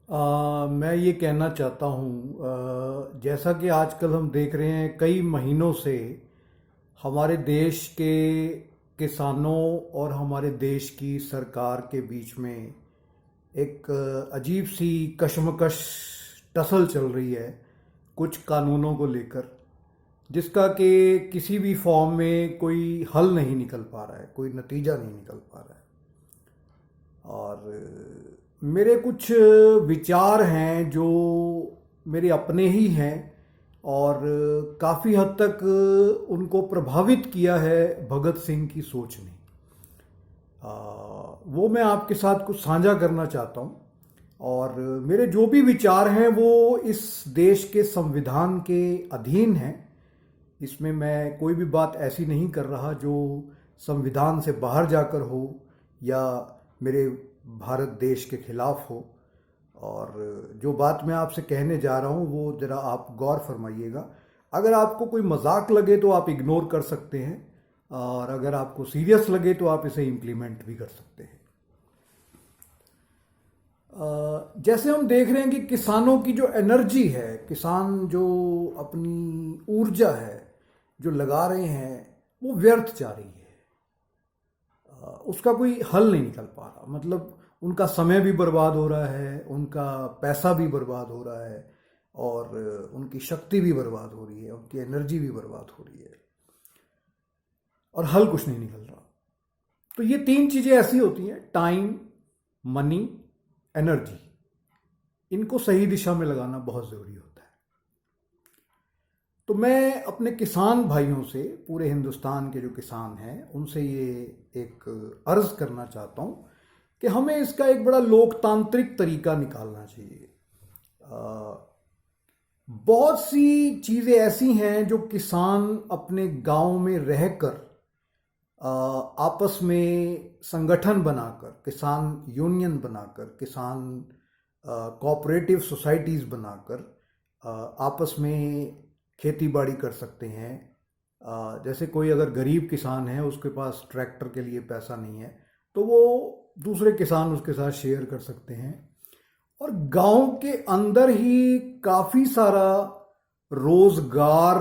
मैं ये कहना चाहता हूँ, जैसा कि आजकल हम देख रहे हैं कई महीनों से हमारे देश के किसानों और हमारे देश की सरकार के बीच में एक अजीब सी कशमकश टसल चल रही है कुछ कानूनों को लेकर, जिसका कि किसी भी फॉर्म में कोई हल नहीं निकल पा रहा है, कोई नतीजा नहीं निकल पा रहा है। और मेरे कुछ विचार हैं जो मेरे अपने ही हैं, और काफ़ी हद तक उनको प्रभावित किया है भगत सिंह की सोच ने। वो मैं आपके साथ कुछ साझा करना चाहता हूँ। और मेरे जो भी विचार हैं वो इस देश के संविधान के अधीन हैं। इसमें मैं कोई भी बात ऐसी नहीं कर रहा जो संविधान से बाहर जाकर हो या मेरे भारत देश के खिलाफ हो। और जो बात मैं आपसे कहने जा रहा हूँ वो ज़रा आप गौर फरमाइएगा। अगर आपको कोई मजाक लगे तो आप इग्नोर कर सकते हैं, और अगर आपको सीरियस लगे तो आप इसे इम्प्लीमेंट भी कर सकते हैं। जैसे हम देख रहे हैं कि किसानों की जो एनर्जी है, किसान जो अपनी ऊर्जा है जो लगा रहे हैं, वो व्यर्थ जा रही है। उसका कोई हल नहीं निकल पा रहा। मतलब उनका समय भी बर्बाद हो रहा है, उनका पैसा भी बर्बाद हो रहा है, और उनकी शक्ति भी बर्बाद हो रही है, उनकी एनर्जी भी बर्बाद हो रही है, और हल कुछ नहीं निकल रहा। तो ये तीन चीज़ें ऐसी होती हैं, टाइम, मनी, एनर्जी। इनको सही दिशा में लगाना बहुत ज़रूरी होता है। तो मैं अपने किसान भाइयों से, पूरे हिंदुस्तान के जो किसान हैं, उनसे ये एक अर्ज करना चाहता हूँ कि हमें इसका एक बड़ा लोकतांत्रिक तरीका निकालना चाहिए। बहुत सी चीज़ें ऐसी हैं जो किसान अपने गांव में रहकर आपस में संगठन बनाकर, किसान यूनियन बनाकर, किसान कोऑपरेटिव सोसाइटीज़ बनाकर आपस में खेती बाड़ी कर सकते हैं। जैसे कोई अगर गरीब किसान है, उसके पास ट्रैक्टर के लिए पैसा नहीं है, तो वो दूसरे किसान उसके साथ शेयर कर सकते हैं। और गांव के अंदर ही काफ़ी सारा रोजगार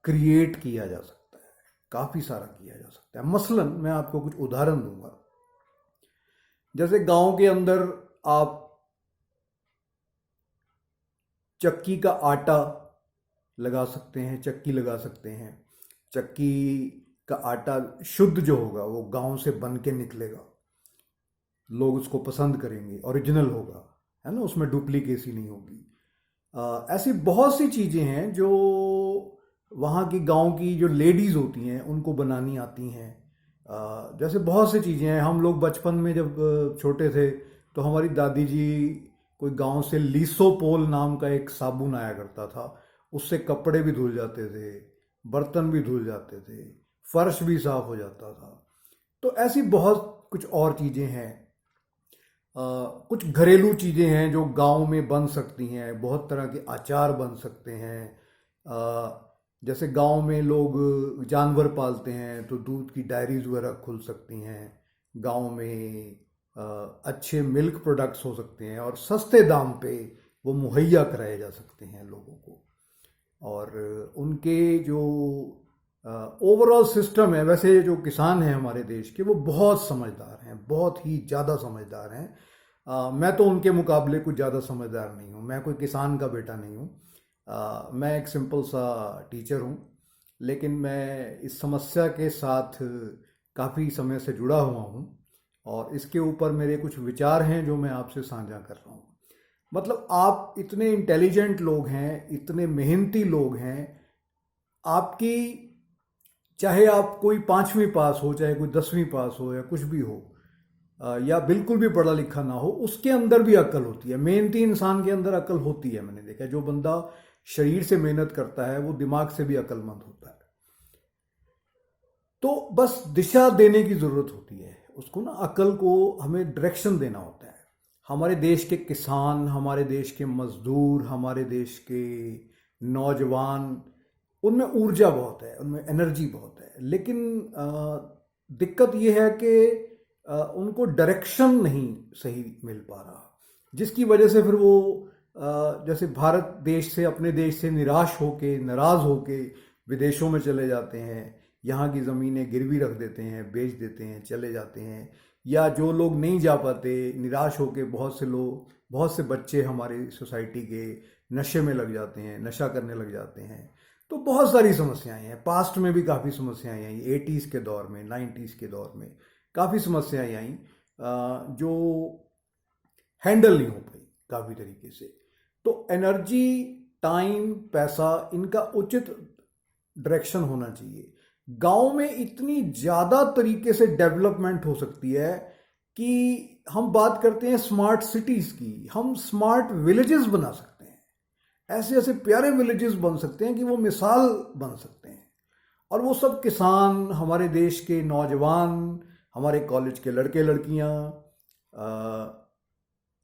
क्रिएट किया जा सकता है, काफ़ी सारा किया जा सकता है। मसलन मैं आपको कुछ उदाहरण दूंगा। जैसे गांव के अंदर आप चक्की का आटा लगा सकते हैं, चक्की लगा सकते हैं। चक्की का आटा शुद्ध जो होगा वो गांव से बन के निकलेगा, लोग उसको पसंद करेंगे, ओरिजिनल होगा, है ना, उसमें डुप्लीकेसी नहीं होगी। ऐसी बहुत सी चीज़ें हैं जो वहाँ की गांव की जो लेडीज़ होती हैं उनको बनानी आती हैं। जैसे बहुत सी चीज़ें हैं। हम लोग बचपन में जब छोटे थे तो हमारी दादी जी, कोई गांव से लीसोपोल नाम का एक साबुन आया करता था, उससे कपड़े भी धुल जाते थे, बर्तन भी धुल जाते थे, फर्श भी साफ हो जाता था। तो ऐसी बहुत कुछ और चीज़ें हैं। कुछ घरेलू चीज़ें हैं जो गांव में बन सकती हैं। बहुत तरह के अचार बन सकते हैं। जैसे गांव में लोग जानवर पालते हैं तो दूध की डायरीज वगैरह खुल सकती हैं। गांव में अच्छे मिल्क प्रोडक्ट्स हो सकते हैं और सस्ते दाम पे वो मुहैया कराए जा सकते हैं लोगों को। और उनके जो ओवरऑल सिस्टम है, वैसे जो किसान हैं हमारे देश के, वो बहुत समझदार हैं, बहुत ही ज़्यादा समझदार हैं। मैं तो उनके मुकाबले कुछ ज़्यादा समझदार नहीं हूँ। मैं कोई किसान का बेटा नहीं हूँ। मैं एक सिंपल सा टीचर हूँ। लेकिन मैं इस समस्या के साथ काफ़ी समय से जुड़ा हुआ हूँ, और इसके ऊपर मेरे कुछ विचार हैं जो मैं आपसे साझा कर रहा हूँ। मतलब आप इतने इंटेलिजेंट लोग हैं, इतने मेहनती लोग हैं। आपकी, चाहे आप कोई 5वीं पास हो, चाहे कोई 10वीं पास हो, या कुछ भी हो, या बिल्कुल भी पढ़ा लिखा ना हो, उसके अंदर भी अक्ल होती है। मेहनती इंसान के अंदर अक्ल होती है। मैंने देखा है, जो बंदा शरीर से मेहनत करता है वो दिमाग से भी अक्लमंद होता है। तो बस दिशा देने की ज़रूरत होती है उसको ना, अकल को हमें डायरेक्शन देना होता है। हमारे देश के किसान, हमारे देश के मजदूर, हमारे देश के नौजवान, उनमें ऊर्जा बहुत है, उनमें एनर्जी बहुत है। लेकिन दिक्कत ये है कि उनको डायरेक्शन नहीं सही मिल पा रहा। जिसकी वजह से फिर वो जैसे भारत देश से, अपने देश से निराश होके, नाराज होके विदेशों में चले जाते हैं, यहाँ की ज़मीनें गिरवी रख देते हैं, बेच देते हैं, चले जाते हैं। या जो लोग नहीं जा पाते, निराश होके बहुत से लोग, बहुत से बच्चे हमारी सोसाइटी के नशे में लग जाते हैं, नशा करने लग जाते हैं। तो बहुत सारी समस्याएं हैं। पास्ट में भी काफ़ी समस्याएं आई, 80s के दौर में, 90s के दौर में काफ़ी समस्याएं आई जो हैंडल नहीं हो पाई काफ़ी तरीके से। तो एनर्जी, टाइम, पैसा, इनका उचित डायरेक्शन होना चाहिए। गांव में इतनी ज़्यादा तरीके से डेवलपमेंट हो सकती है कि हम बात करते हैं स्मार्ट सिटीज़ की, हम स्मार्ट विलेजेस बना सकते हैं। ऐसे ऐसे प्यारे विलेजेस बन सकते हैं कि वो मिसाल बन सकते हैं। और वो सब किसान, हमारे देश के नौजवान, हमारे कॉलेज के लड़के लड़कियां,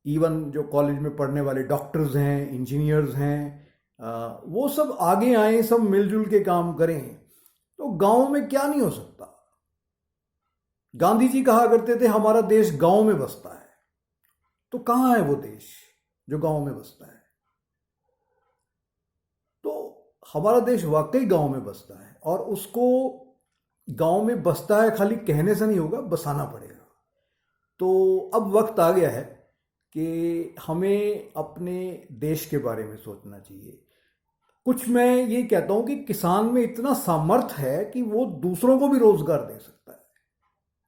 इवन जो कॉलेज में पढ़ने वाले डॉक्टर्स हैं, इंजीनियर्स हैं, वो सब आगे आए, सब मिलजुल के काम करें। तो गांव में क्या नहीं हो सकता। गांधी जी कहा करते थे हमारा देश गांव में बसता है। तो कहाँ है वो देश जो गांव में बसता है? तो हमारा देश वाकई गांव में बसता है, और उसको गांव में बसता है खाली कहने से नहीं होगा, बसाना पड़ेगा। तो अब वक्त आ गया है कि हमें अपने देश के बारे में सोचना चाहिए। कुछ मैं ये कहता हूं कि किसान में इतना सामर्थ्य है कि वो दूसरों को भी रोजगार दे सकता है।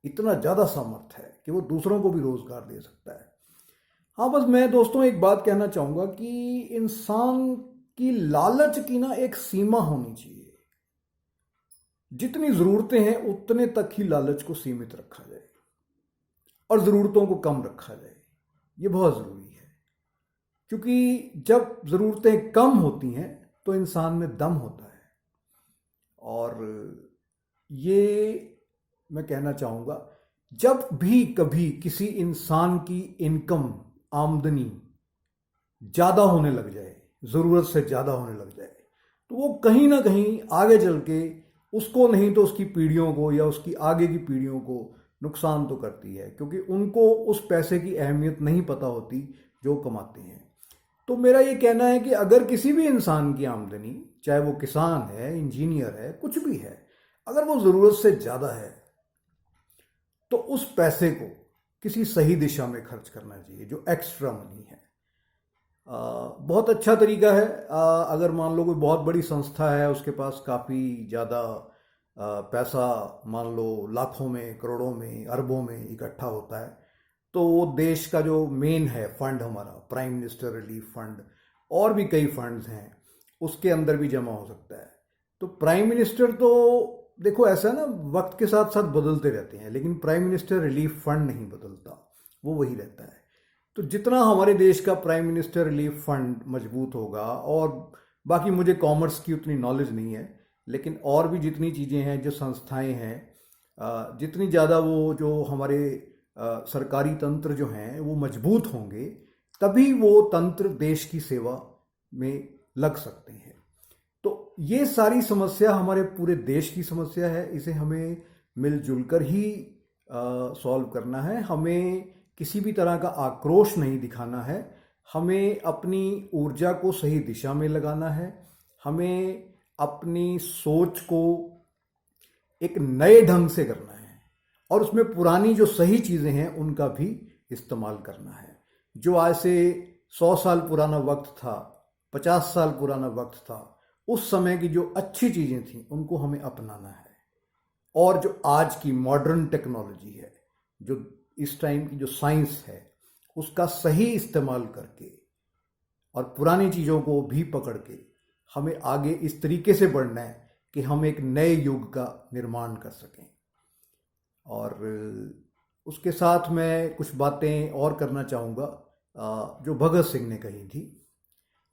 इतना ज़्यादा सामर्थ्य है कि वो दूसरों को भी रोजगार दे सकता है। हाँ, बस मैं दोस्तों एक बात कहना चाहूँगा कि इंसान की लालच की ना एक सीमा होनी चाहिए। जितनी ज़रूरतें हैं उतने तक ही लालच को सीमित रखा जाए और ज़रूरतों को कम रखा जाए। ये बहुत ज़रूरी है, क्योंकि जब ज़रूरतें कम होती हैं तो इंसान में दम होता है। और ये मैं कहना चाहूँगा, जब भी कभी किसी इंसान की इनकम, आमदनी ज़्यादा होने लग जाए, ज़रूरत से ज़्यादा होने लग जाए, तो वो कहीं ना कहीं आगे चल के उसको नहीं तो उसकी पीढ़ियों को या उसकी आगे की पीढ़ियों को नुकसान तो करती है, क्योंकि उनको उस पैसे की अहमियत नहीं पता होती जो कमाते हैं। तो मेरा ये कहना है कि अगर किसी भी इंसान की आमदनी, चाहे वो किसान है, इंजीनियर है, कुछ भी है, अगर वो ज़रूरत से ज़्यादा है तो उस पैसे को किसी सही दिशा में खर्च करना चाहिए, जो एक्स्ट्रा मनी है। बहुत अच्छा तरीका है। अगर मान लो कोई बहुत बड़ी संस्था है, उसके पास काफ़ी ज़्यादा पैसा, मान लो लाखों में, करोड़ों में, अरबों में इकट्ठा होता है, तो वो देश का जो मेन है फंड हमारा, प्राइम मिनिस्टर रिलीफ फंड, और भी कई फंड्स हैं, उसके अंदर भी जमा हो सकता है। तो प्राइम मिनिस्टर तो देखो ऐसा ना, वक्त के साथ साथ बदलते रहते हैं, लेकिन प्राइम मिनिस्टर रिलीफ फंड नहीं बदलता, वो वही रहता है। तो जितना हमारे देश का प्राइम मिनिस्टर रिलीफ फंड मजबूत होगा, और बाकी मुझे कॉमर्स की उतनी नॉलेज नहीं है, लेकिन और भी जितनी चीज़ें हैं, जो संस्थाएं हैं, जितनी ज़्यादा वो जो हमारे सरकारी तंत्र जो हैं वो मजबूत होंगे, तभी वो तंत्र देश की सेवा में लग सकते हैं। तो ये सारी समस्या हमारे पूरे देश की समस्या है, इसे हमें मिलजुल कर ही सॉल्व करना है। हमें किसी भी तरह का आक्रोश नहीं दिखाना है, हमें अपनी ऊर्जा को सही दिशा में लगाना है, हमें अपनी सोच को एक नए ढंग से करना है, और उसमें पुरानी जो सही चीज़ें हैं उनका भी इस्तेमाल करना है। जो आज से 100 साल पुराना वक्त था, 50 साल पुराना वक्त था, उस समय की जो अच्छी चीज़ें थी उनको हमें अपनाना है। और जो आज की मॉडर्न टेक्नोलॉजी है, जो इस टाइम की जो साइंस है, उसका सही इस्तेमाल करके और पुरानी चीज़ों को भी पकड़ के हमें आगे इस तरीके से बढ़ना है कि हम एक नए युग का निर्माण कर सकें। और उसके साथ मैं कुछ बातें और करना चाहूँगा जो भगत सिंह ने कही थी।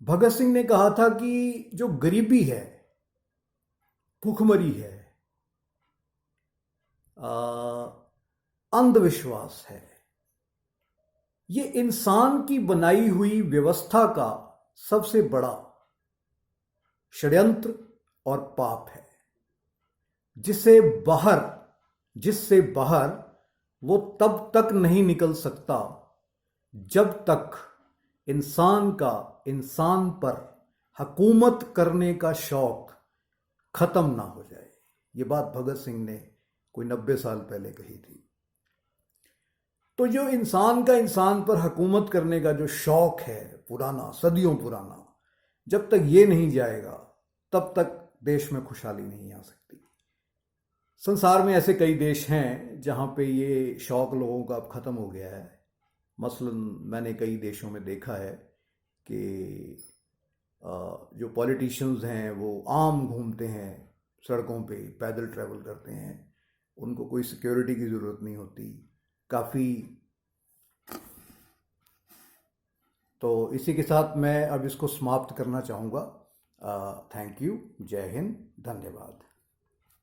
भगत सिंह ने कहा था कि जो गरीबी है, भूखमरी है, अंधविश्वास है, ये इंसान की बनाई हुई व्यवस्था का सबसे बड़ा षड्यंत्र और पाप है, जिससे बाहर वो तब तक नहीं निकल सकता जब तक इंसान का इंसान पर हुकूमत करने का शौक खत्म ना हो जाए। ये बात भगत सिंह ने कोई 90 साल पहले कही थी। तो जो इंसान का इंसान पर हुकूमत करने का जो शौक है पुराना, सदियों पुराना, जब तक ये नहीं जाएगा तब तक देश में खुशहाली नहीं आ सकती। संसार में ऐसे कई देश हैं जहाँ पे ये शौक लोगों का अब ख़त्म हो गया है। मसलन मैंने कई देशों में देखा है कि जो पॉलिटिशियंस हैं वो आम घूमते हैं सड़कों पे, पैदल ट्रैवल करते हैं, उनको कोई सिक्योरिटी की ज़रूरत नहीं होती काफ़ी। तो इसी के साथ मैं अब इसको समाप्त करना चाहूँगा। थैंक यू, जय हिंद, धन्यवाद।